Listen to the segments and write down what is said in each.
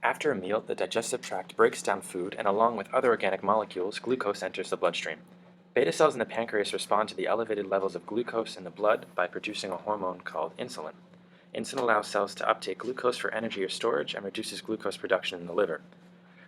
After a meal, the digestive tract breaks down food, and along with other organic molecules, glucose enters the bloodstream. Beta cells in the pancreas respond to the elevated levels of glucose in the blood by producing a hormone called insulin. Insulin allows cells to uptake glucose for energy or storage and reduces glucose production in the liver.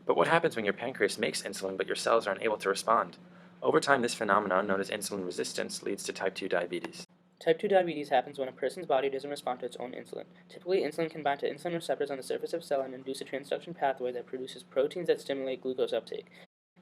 But what happens when your pancreas makes insulin but your cells are unable to respond? Over time, this phenomenon, known as insulin resistance, leads to type 2 diabetes. Type 2 diabetes happens when a person's body doesn't respond to its own insulin. Typically, insulin can bind to insulin receptors on the surface of a cell and induce a transduction pathway that produces proteins that stimulate glucose uptake.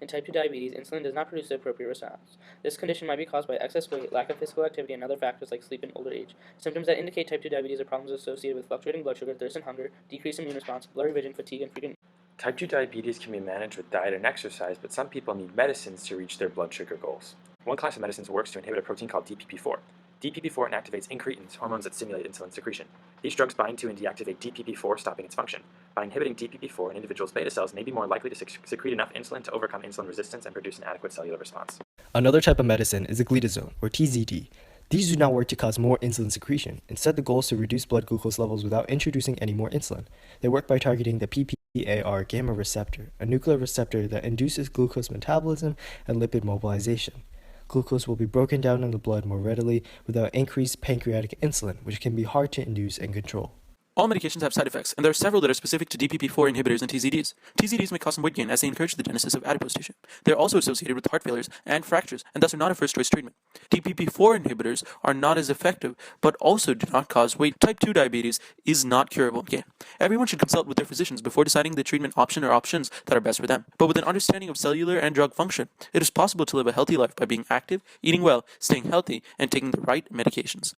In type 2 diabetes, insulin does not produce the appropriate response. This condition might be caused by excess weight, lack of physical activity, and other factors like sleep and older age. Symptoms that indicate type 2 diabetes are problems associated with fluctuating blood sugar, thirst and hunger, decreased immune response, blurry vision, fatigue, and frequent. Type 2 diabetes can be managed with diet and exercise, but some people need medicines to reach their blood sugar goals. One class of medicines works to inhibit a protein called DPP4. DPP4 inactivates incretins, hormones that stimulate insulin secretion. These drugs bind to and deactivate DPP4, stopping its function. By inhibiting DPP4, an individual's beta cells may be more likely to secrete enough insulin to overcome insulin resistance and produce an adequate cellular response. Another type of medicine is a glitazone, or TZD. These do not work to cause more insulin secretion. Instead, the goal is to reduce blood glucose levels without introducing any more insulin. They work by targeting the PPAR gamma receptor, a nuclear receptor that induces glucose metabolism and lipid mobilization. Glucose will be broken down in the blood more readily without increased pancreatic insulin, which can be hard to induce and control. All medications have side effects, and there are several that are specific to DPP4 inhibitors and TZDs. TZDs may cause some weight gain as they encourage the genesis of adipose tissue. They are also associated with heart failures and fractures, and thus are not a first-choice treatment. DPP4 inhibitors are not as effective, but also do not cause weight. Type 2 diabetes is not curable. Okay. Everyone should consult with their physicians before deciding the treatment option or options that are best for them. But with an understanding of cellular and drug function, it is possible to live a healthy life by being active, eating well, staying healthy, and taking the right medications.